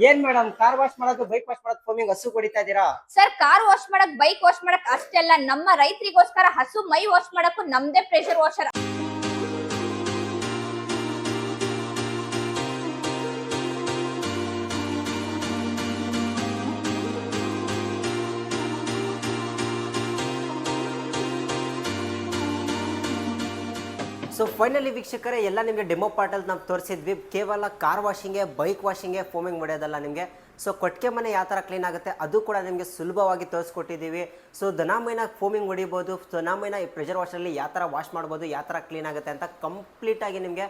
ಏನ್ madam car wash ಮಾಡೋದು bike wash ಮಾಡೋದು ಫೋಮಿಂಗ್ ಹಸು ಹೊಡಿತಾ ಇದೀರಾ? ಸರ್ ಕಾರ್ ವಾಶ್ ಮಾಡಕ್ ಬೈಕ್ ವಾಶ್ ಮಾಡಕ್ ಅಷ್ಟೆಲ್ಲ ನಮ್ಮ ರೈತರಿಗೋಸ್ಕರ ಹಸು ಮೈ ವಾಶ್ ಮಾಡಕ್ಕೂ ನಮ್ದೇ ಪ್ರೆಷರ್ ವಾಷರ್. ಸೊ ಫೈನಲಿ ವೀಕ್ಷಕರೇ ಎಲ್ಲ ನಿಮಗೆ ಡೆಮೋ ಪಾರ್ಟಲ್ಲಿ ನಾವು ತೋರಿಸಿದ್ವಿ. ಕೇವಲ ಕಾರ್ ವಾಷಿಂಗ್ಗೆ ಬೈಕ್ ವಾಷಿಂಗ್ಗೆ ಫೋಮಿಂಗ್ ಹೊಡೆಯೋದಲ್ಲ ನಿಮಗೆ. ಸೊ ಕೊಟ್ಟಿಗೆ ಮನೆ ಯಾವ ಥರ ಕ್ಲೀನ್ ಆಗುತ್ತೆ ಅದು ಕೂಡ ನಿಮಗೆ ಸುಲಭವಾಗಿ ತೋರಿಸ್ಕೊಟ್ಟಿದ್ದೀವಿ. ಸೊ ದನ ಫೋಮಿಂಗ್ ಹೊಡಿಬೋದು, ದನ ಈ ಪ್ರೆಷರ್ ವಾಷಲ್ಲಿ ಯಾವ ಥರ ವಾಶ್ ಮಾಡ್ಬೋದು, ಯಾವ ಥರ ಕ್ಲೀನ್ ಆಗುತ್ತೆ ಅಂತ ಕಂಪ್ಲೀಟಾಗಿ ನಿಮಗೆ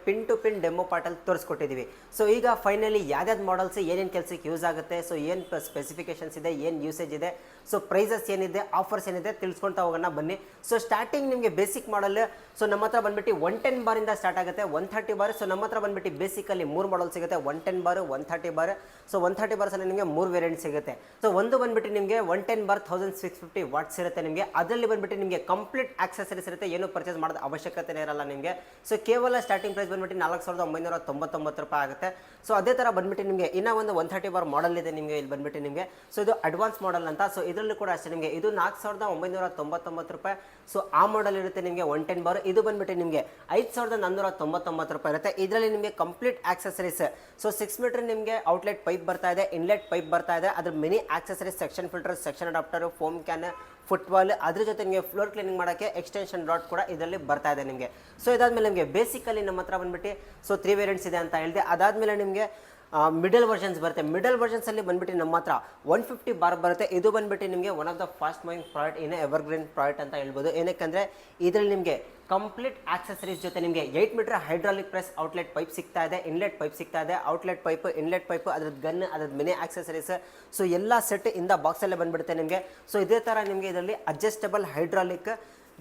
ಪಿನ್ ಟು ಪಿನ್ ಡೆಮೋ ಪಾರ್ಟಲ್ಲಿ ತೋರಿಸ್ಕೊಟ್ಟಿದ್ದೀವಿ. ಸೊ ಈಗ ಫೈನಲಿ ಯಾವ್ಯಾವ್ದು ಮಾಡಲ್ಸ್ ಏನೇನು ಕೆಲಸಕ್ಕೆ ಯೂಸ್ ಆಗುತ್ತೆ, ಸೊ ಏನು ಸ್ಪೆಸಿಫಿಕೇಷನ್ಸ್ ಇದೆ, ಏನು ಯೂಸೇಜ್ ಇದೆ, ಸೊ ಪ್ರೈಸಸ್ ಏನಿದೆ, ಆಫರ್ಸ್ ಏನಿದೆ ತಿಳ್ಸ್ಕೊಳ್ತಾ ಹೋಗೋಣ ಬನ್ನಿ. ಸೊ ಸ್ಟಾರ್ಟಿಂಗ್ ನಿಮಗೆ ಬೇಸಿಕ್ ಮಾಡಲ್ ಸೊ ನಮ್ಮ ಹತ್ರ ಬಂದ್ಬಿಟ್ಟು 110 ಬಾರಿಂದ ಸ್ಟಾರ್ಟ್ ಆಗುತ್ತೆ, 130 ಬಾರ್. ಸೊ ನಮ್ಮ ಹತ್ರ ಬಂದ್ಬಿಟ್ಟು ಬೇಸಿಕಲ್ಲಿ 3 ಮಾಡಲ್ ಸಿಗುತ್ತೆ, 110 ಬಾರ್, 130 ಬಾರ್. ಸೊ 130 ಬಾರ್ಸ್ ಅಲ್ಲಿ ನಿಮಗೆ 3 ವೇರಿಯಂಟ್ ಸಿಗುತ್ತೆ. ಸೊ ಒಂದು ಬಂದ್ಬಿಟ್ಟು ನಿಮಗೆ 110 ಬಾರ್ 1650 ವಾಟ್ಸ್ ಇರುತ್ತೆ ನಿಮಗೆ. ಅದರಲ್ಲಿ ಬಂದ್ಬಿಟ್ಟು ನಿಮಗೆ ಕಂಪ್ಲೀಟ್ ಆಕ್ಸೆಸರೀಸ್ ಇರುತ್ತೆ, ಏನು ಪರ್ಚೇಸ್ ಮಾಡೋದು ಅವಶ್ಯಕತೆ ಇರಲ್ಲ ನಿಮಗೆ. ಸೊ ಕೇವಲ ಸ್ಟಾರ್ಟಿಂಗ್ ಪ್ರೈಸ್ ಬಂದ್ಬಿಟ್ಟು 4999 ರೂಪಾಯಿ ಆಗುತ್ತೆ. ಸೊ ಅದೇ ಥರ ಬಂದ್ಬಿಟ್ಟು ನಿಮಗೆ ಇನ್ನೂ ಒಂದು 130 ಬಾರ್ ಮಾಡಲ್ ಇದೆ ನಿಮಗೆ ಇಲ್ಲಿ ಬಂದ್ಬಿಟ್ಟು ನಿಮಗೆ. ಸೊ ಇದು ಅಡ್ವಾನ್ಸ್ ಮಾಡಲ್ ಅಂತ. ಸೊ ಇದರಲ್ಲೂ ಕೂಡ ಅಷ್ಟೇ ನಿಮಗೆ ಇದು 4999 ರೂಪಾಯಿ. ಸೊ ಆ ಮಾಡಲ್ ಇರುತ್ತೆ ನಿಮಗೆ 110 ಬಾರ್. ಇದು ಬಂದ್ಬಿಟ್ಟು ನಿಮಗೆ 5499 ರೂಪಾಯಿ ಇರುತ್ತೆ. ಇದರಲ್ಲಿ ನಿಮಗೆ ಕಂಪ್ಲೀಟ್ ಆಕ್ಸೆಸರೀಸ್. ಸೊ 6 ಮೀಟರ್ ನಿಮಗೆ ಔಟ್ಲೆಟ್ ಪೈಪ್ ಬರ್ತಾ ಇದೆ, ಇನ್ಲೆಟ್ ಪೈಪ್ ಬರ್ತಾ ಇದೆ, ಅದ್ರ mini accessories, section filter, section adapter, foam can, football, ಅದ್ರ ಜೊತೆ ನಿಮಗೆ ಫ್ಲೋರ್ ಕ್ಲೀನಿಂಗ್ ಮಾಡೋಕ್ಕೆ ಎಕ್ಸ್ಟೆನ್ಷನ್ ರಾಡ್ ಕೂಡ ಇದರಲ್ಲಿ ಬರ್ತಾ ಇದೆ ನಿಮಗೆ. ಸೊ ಇದಾದ್ಮೇಲೆ ನಿಮಗೆ ಬೇಸಿಕಲಿ ನಮ್ಮ ಹತ್ರ ಬಂದ್ಬಿಟ್ಟು ಸೊ 3 ವೇರಿಯಂಟ್ಸ್ ಇದೆ ಅಂತ ಹೇಳಿದೆ. ಅದಾದಮೇಲೆ ನಿಮಗೆ ಮಿಡಲ್ ವರ್ಷನ್ಸ್ ಬರುತ್ತೆ. ಮಿಡಲ್ ವರ್ಷನ್ಸಲ್ಲಿ ಬಂದ್ಬಿಟ್ಟು ನಮ್ಮ ಹತ್ರ 150 ಬಾರ್ ಬರುತ್ತೆ. ಇದು ಬಂದ್ಬಿಟ್ಟು ನಿಮಗೆ one of the fast moving product, in evergreen product ಅಂತ ಹೇಳ್ಬೋದು. ಏನಕ್ಕೆ ಇದರಲ್ಲಿ ನಿಮಗೆ ಕಂಪ್ಲೀಟ್ ಆಕ್ಸೆಸರೀಸ್ ಜೊತೆ ನಿಮಗೆ 8 metre hydraulic press outlet pipe ಸಿಗ್ತಾ ಇದೆ, ಇನ್ಲೆಟ್ ಪೈಪ್ ಸಿಗ್ತಾ ಇದೆ, ಔಟ್ಲೆಟ್ ಪೈಪ್, ಇನ್ಲೆಟ್ ಪೈಪ್, ಅದ್ರದ್ದು ಗನ್, ಅದ್ರದ್ದು ಮಿನಿ ಆಕ್ಸೆಸರೀಸ್. ಸೊ ಎಲ್ಲ ಸೆಟ್ ಇಂದ ಬಾಕ್ಸಲ್ಲೇ ಬಂದ್ಬಿಡುತ್ತೆ ನಿಮಗೆ. ಸೊ ಇದೇ ಥರ ನಿಮಗೆ ಇದರಲ್ಲಿ ಅಡ್ಜಸ್ಟಬಲ್ ಹೈಡ್ರಾಲಿಕ್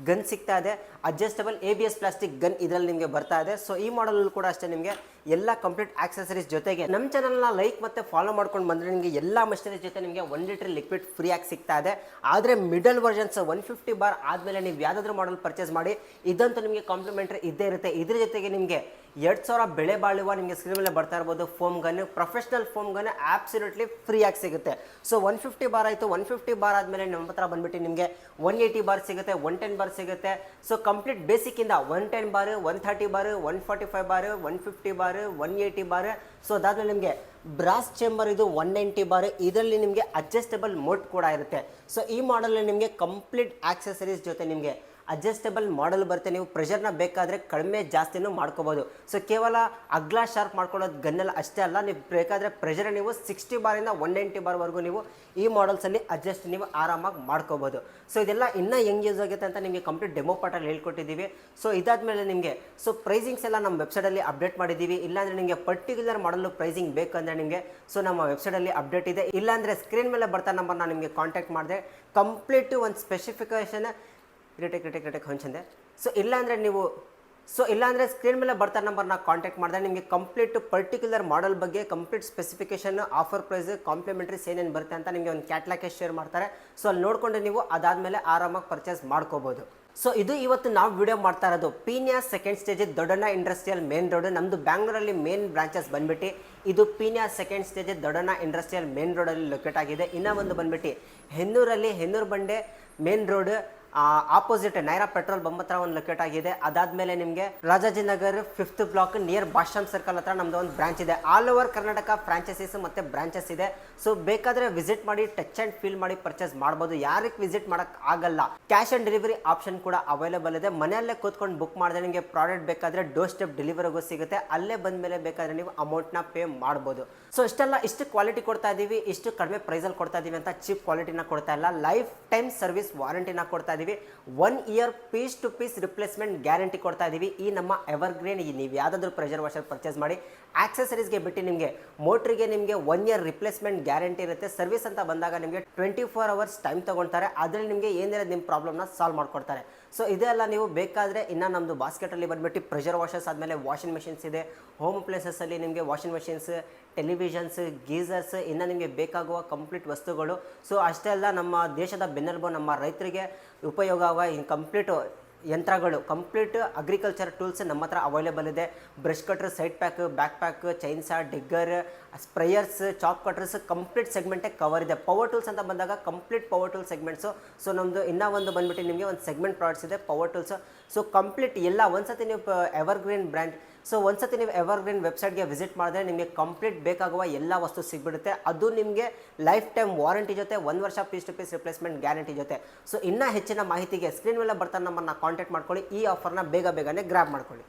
ಗನ್ ಸಿಗ್ತಾ ಇದೆ, ಅಡ್ಜಸ್ಟಬಲ್ ABS ಪ್ಲಾಸ್ಟಿಕ್ ಗನ್ ಇದರಲ್ಲಿ ನಿಮಗೆ ಬರ್ತಾ ಇದೆ. ಸೊ ಈ ಮಾಡಲ್ ಕೂಡ ಅಷ್ಟೇ ನಿಮಗೆ ಎಲ್ಲ ಕಂಪ್ಲೀಟ್ ಆಕ್ಸೆಸರೀಸ್ ಜೊತೆಗೆ ನಮ್ಮ ಚಾನಲ್ನ ಲೈಕ್ ಮತ್ತು ಫಾಲೋ ಮಾಡ್ಕೊಂಡು ಬಂದರೆ ನಿಮಗೆ ಎಲ್ಲ ಮಷಿನರೀಸ್ ಜೊತೆ ನಿಮಗೆ 1 ಲೀಟರ್ ಲಿಕ್ವಿಡ್ ಫ್ರೀ ಆಗಿ ಸಿಗ್ತಾ ಇದೆ. ಆದರೆ ಮಿಡಲ್ ವರ್ಷನ್ಸ್ 150 ಬಾರ್ ಆದಮೇಲೆ ನೀವು ಯಾವುದಾದ್ರೂ ಮಾಡಲ್ ಪರ್ಚೇಸ್ ಮಾಡಿ ಇದಂತೂ ನಿಮಗೆ ಕಾಂಪ್ಲಿಮೆಂಟ್ರಿ ಇದ್ದೇ ಇರುತ್ತೆ. ಇದ್ರ ಜೊತೆಗೆ ನಿಮಗೆ 2000 ಬೆಳೆ ಬಾಳುವ ನಿಮಗೆ ಸ್ಕ್ರೀನ್ ಮೇಲೆ ಬರ್ತಾ ಇರ್ಬೋದು foam gun, professional foam gun absolutely free ಆಗಿ ಸಿಗುತ್ತೆ. ಸೊ 150 ಬಾರ್ ಆಯಿತು. 150 ಬಾರ್ ಆದಮೇಲೆ ನಮ್ಮ ಹತ್ರ ಬಂದ್ಬಿಟ್ಟು ನಿಮಗೆ 180 ಬಾರ್ ಸಿಗುತ್ತೆ, 110 ಬಾರ್ ಸಿಗುತ್ತೆ. ಸೊ ಕಂಪ್ಲೀಟ್ ಬೇಸಿಕ್ಕಿಂದ 110 bar, 130 bar, 145 bar, 150 bar, 180 bar. So ಅದಾದ್ಮೇಲೆ ನಿಮಗೆ ಬ್ರಾಸ್ ಚೇಂಬರ್ ಇದು 190 ಬಾರ್. ಇದರಲ್ಲಿ ನಿಮಗೆ ಅಡ್ಜಸ್ಟಬಲ್ ಮೋಡ್ ಕೂಡ ಇರುತ್ತೆ. ಸೊ ಈ ಮಾಡಲ್ ನಿಮಗೆ ಕಂಪ್ಲೀಟ್ ಆಕ್ಸೆಸರೀಸ್ ಜೊತೆ ನಿಮಗೆ ಅಡ್ಜಸ್ಟಬಲ್ ಮಾಡಲ್ ಬರುತ್ತೆ. ನೀವು ಪ್ರೆಷರ್ನ ಬೇಕಾದರೆ ಕಡಿಮೆ ಜಾಸ್ತಿನೂ ಮಾಡ್ಕೋಬೋದು. ಸೊ ಕೇವಲ ಅಗ್ಲ ಶಾರ್ಪ್ ಮಾಡ್ಕೊಳ್ಳೋದು ಗನ್ನೆಲ್ಲ ಅಷ್ಟೇ ಅಲ್ಲ, ನೀವು ಬೇಕಾದರೆ ಪ್ರೆಷರ್ ನೀವು 60 ಬಾರಿಂದ 190 ಬಾರ್ವರೆಗೂ ನೀವು ಈ ಮಾಡಲ್ಸಲ್ಲಿ ಅಡ್ಜಸ್ಟ್ ನೀವು ಆರಾಮಾಗಿ ಮಾಡ್ಕೋಬೋದು. ಸೊ ಇದೆಲ್ಲ ಇನ್ನೂ ಹೆಂಗೆ ಯೂಸ್ ಆಗುತ್ತೆ ಅಂತ ನಿಮಗೆ ಕಂಪ್ಲೀಟ್ ಡೆಮೋ ಪಾರ್ಟಲ್ಲಿ ಹೇಳ್ಕೊಟ್ಟಿದ್ದೀವಿ. ಸೊ ಇದಾದಮೇಲೆ ನಿಮಗೆ ಸೊ ಪ್ರೈಸಿಂಗ್ಸ್ ಎಲ್ಲ ನಮ್ಮ ವೆಬ್ಸೈಟಲ್ಲಿ ಅಪ್ಡೇಟ್ ಮಾಡಿದ್ದೀವಿ. ಇಲ್ಲಾಂದರೆ ನಿಮಗೆ ಪರ್ಟಿಕ್ಯುಲರ್ ಮಾಡಲು ಪ್ರೈಸಿಂಗ್ ಬೇಕಂದರೆ ನಿಮಗೆ ಸೊ ನಮ್ಮ ವೆಬ್ಸೈಟಲ್ಲಿ ಅಪ್ಡೇಟ್ ಇದೆ. ಇಲ್ಲಾಂದರೆ ಸ್ಕ್ರೀನ್ ಮೇಲೆ ಬರ್ತಾ ನಂಬರ್ನ ನಿಮಗೆ ಕಾಂಟ್ಯಾಕ್ಟ್ ಮಾಡಿದೆ ಕಂಪ್ಲೀಟು ಒಂದು ಸ್ಪೆಸಿಫಿಕೇಷನ್ ಕ್ರಿಟಿಕ್ ಹೊಂಚಂದೆ. ಸೊ ಇಲ್ಲಾಂದರೆ ಸ್ಕ್ರೀನ್ ಮೇಲೆ ಬರ್ತಾ ನಂಬರ್ನ ಕಾಂಟ್ಯಾಕ್ಟ್ ಮಾಡಿದ್ರೆ ನಿಮಗೆ ಕಂಪ್ಲೀಟ್ ಪರ್ಟಿಕ್ಯುಲರ್ ಮಾಡಲ್ ಬಗ್ಗೆ ಕಂಪ್ಲೀಟ್ ಸ್ಪೆಸಿಫಿಕೇಷನ್, ಆಫರ್ ಪ್ರೈಸ್, ಕಾಂಪ್ಲಿಮೆಂಟ್ರೀಸ್ ಏನೇನು ಬರುತ್ತೆ ಅಂತ ನಿಮಗೆ ಒಂದು ಕ್ಯಾಟ್ಲಾಗೆ ಶೇರ್ ಮಾಡ್ತಾರೆ. ಸೊ ಅಲ್ಲಿ ನೋಡಿಕೊಂಡು ನೀವು ಅದಾದಮೇಲೆ ಆರಾಮಾಗಿ ಪರ್ಚೇಸ್ ಮಾಡ್ಕೋಬೋದು. ಸೊ ಇದು ಇವತ್ತು ನಾವು ವಿಡಿಯೋ ಮಾಡ್ತಾ ಇರೋದು Peenya second stage Doddanna industrial main road. ನಮ್ಮದು ಬ್ಯಾಂಗ್ಳೂರಲ್ಲಿ ಮೇನ್ ಬ್ರಾಂಚಸ್ ಬಂದ್ಬಿಟ್ಟು ಇದು Peenya second stage Doddanna industrial main ರೋಡಲ್ಲಿ ಲೊಕೇಟ್ ಆಗಿದೆ. ಇನ್ನೂ ಒಂದು ಬಂದ್ಬಿಟ್ಟು Hennur Bande main road opposite Nayara petrol bunk ಹತ್ರ ಒಂದು ಲೊಕೇಟ್ ಆಗಿದೆ. ಅದಾದಮೇಲೆ ನಿಮಗೆ Rajajinagar 5th block near Bhashyam circle ಹತ್ರ ನಮ್ಮದು ಒಂದು ಬ್ರಾಂಚ್ ಇದೆ. ಆಲ್ ಓವರ್ ಕರ್ನಾಟಕ ಫ್ರಾಂಚೈಸೀಸ್ ಮತ್ತು ಬ್ರಾಂಚಸ್ ಇದೆ. ಸೊ ಬೇಕಾದರೆ ವಿಸಿಟ್ ಮಾಡಿ ಟಚ್ ಆ್ಯಂಡ್ ಫೀಲ್ ಮಾಡಿ ಪರ್ಚೇಸ್ ಮಾಡ್ಬೋದು. ಯಾರಿಗೆ ವಿಸಿಟ್ ಮಾಡೋಕ್ಕೆ ಆಗಲ್ಲ, ಕ್ಯಾಶ್ ಆನ್ ಡೆಲಿವರಿ ಆಪ್ಷನ್ ಕೂಡ ಅವೈಲೇಬಲ್ ಇದೆ. ಮನೆಯಲ್ಲೇ ಕೂತ್ಕೊಂಡು ಬುಕ್ ಮಾಡಿದ್ರೆ ನಿಮಗೆ ಪ್ರಾಡಕ್ಟ್ ಬೇಕಾದರೆ ಡೋರ್ ಸ್ಟೆಪ್ ಡೆಲಿವರಿಗೂ ಸಿಗುತ್ತೆ. ಅಲ್ಲೇ ಬಂದ ಮೇಲೆ ಬೇಕಾದರೆ ನೀವು ಅಮೌಂಟ್ನ ಪೇ ಮಾಡ್ಬೋದು. ಸೊ ಇಷ್ಟು ಕ್ವಾಲಿಟಿ ಕೊಡ್ತಾ ಇದ್ದೀವಿ, ಇಷ್ಟು ಕಡಿಮೆ ಪ್ರೈಸಲ್ಲಿ ಕೊಡ್ತಾ ಇದ್ದೀವಿ ಅಂತ ಚೀಪ್ ಕ್ವಾಲಿಟಿನ ಕೊಡ್ತಾ ಇಲ್ಲ, ಲೈಫ್ ಟೈಮ್ ಸರ್ವಿಸ್ ವಾರಂಟಿನ ಕೊಡ್ತಾ ಇದ್ದೀವಿ. 1 year piece to piece replacement guarantee ಕೊಡ್ತಾ ಇದ್ದೀವಿ. ಈ ನಮ್ಮ ಎವರ್ಗ್ರೀನ್ ನೀವು ಯಾವುದಾದ್ರೂ ಪ್ರೆಷರ್ ವಾಷರ್ ಪರ್ಚೇಸ್ ಮಾಡಿ ಆಕ್ಸೆಸರೀಸ್ಗೆ ಬಿಟ್ಟು ನಿಮಗೆ ಮೋಟ್ರಿಗೆ ನಿಮಗೆ 1 ಇಯರ್ ರಿಪ್ಲೇಸ್ಮೆಂಟ್ ಗ್ಯಾರಂಟಿ ಇರುತ್ತೆ. ಸರ್ವಿಸ್ ಅಂತ ಬಂದಾಗ ನಿಮಗೆ 24 ಅವರ್ಸ್ ಟೈಮ್ ತೊಗೊಳ್ತಾರೆ. ಅದರಲ್ಲಿ ನಿಮಗೆ ಏನಿರೋದು ನಿಮ್ಮ ಪ್ರಾಬ್ಲಮ್ನ ಸಾಲ್ವ್ ಮಾಡ್ಕೊಡ್ತಾರೆ. ಸೊ ಇದೆಲ್ಲ ನೀವು ಬೇಕಾದರೆ ಇನ್ನು ನಮ್ಮದು ಬಾಸ್ಕೆಟಲ್ಲಿ ಬಂದ್ಬಿಟ್ಟು ಪ್ರೆಷರ್ ವಾಷರ್ಸ್ ಆದಮೇಲೆ ವಾಷಿಂಗ್ ಮೆಷಿನ್ಸ್ ಇದೆ. ಹೋಮ್ ಅಪ್ಲೈನ್ಸಸ್ಸಲ್ಲಿ ನಿಮಗೆ ವಾಷಿಂಗ್ ಮೆಷಿನ್ಸ್, ಟೆಲಿವಿಷನ್ಸ್, ಗೀಸರ್ಸ್, ಇನ್ನು ನಿಮಗೆ ಬೇಕಾಗುವ ಕಂಪ್ಲೀಟ್ ವಸ್ತುಗಳು. ಸೊ ಅಷ್ಟೇ ಅಲ್ಲ, ನಮ್ಮ ದೇಶದ ಬೆನ್ನೆಲುಬು ನಮ್ಮ ರೈತರಿಗೆ ಉಪಯೋಗ ಆಗುವ ಕಂಪ್ಲೀಟು ಯಂತ್ರಗಳು ಕಂಪ್ಲೀಟ್ ಅಗ್ರಿಕಲ್ಚರ್ ಟೂಲ್ಸ್ ನಮ್ಮ ಹತ್ರ ಅವೈಲೇಬಲ್ ಇದೆ. Brush cutter, side pack, back pack, chainsaw, digger, sprayers, chop cutters complete ಸೆಗ್ಮೆಂಟೇ ಕವರ್ ಇದೆ. ಪವರ್ ಟೂಲ್ಸ್ ಅಂತ ಬಂದಾಗ complete power tool segments. So ನಮ್ಮದು ಇನ್ನೂ ಒಂದು ಬಂದುಬಿಟ್ಟು ನಿಮಗೆ ಒಂದು ಸೆಗ್ಮೆಂಟ್ ಪ್ರಾಡಕ್ಟ್ಸ್ ಇದೆ ಪವರ್ ಟೂಲ್ಸ್. ಸೊ ಕಂಪ್ಲೀಟ್ ಎಲ್ಲ ಒಂದ್ಸತಿ ನೀವು ಎವರ್ಗ್ರೀನ್ ಬ್ರ್ಯಾಂಡ್, ಸೊ ಒಂದ್ಸತಿ ನೀವು ಎವರ್ಗ್ರೀನ್ ವೆಬ್ಸೈಟ್ಗೆ ವಿಸಿಟ್ ಮಾಡಿದ್ರೆ ನಿಮಗೆ ಕಂಪ್ಲೀಟ್ ಬೇಕಾಗುವ ಎಲ್ಲ ವಸ್ತು ಸಿಗ್ಬಿಡುತ್ತೆ. ಅದು ನಿಮಗೆ ಲೈಫ್ ಟೈಮ್ ವಾರಂಟಿ ಜೊತೆ 1 ವರ್ಷ piece to piece replacement guarantee ಜೊತೆ. ಸೊ ಇನ್ನೂ ಹೆಚ್ಚಿನ ಮಾಹಿತಿಗೆ ಸ್ಕ್ರೀನ್ ಮೇಲೆ ಬರ್ತಾ ನಮ್ಮನ್ನು ಕಾಂಟ್ಯಾಕ್ಟ್ ಮಾಡ್ಕೊಳ್ಳಿ. ಈ ಆಫರ್ನ ಬೇಗನೆ ಗ್ರ್ಯಾಬ್ ಮಾಡ್ಕೊಳ್ಳಿ.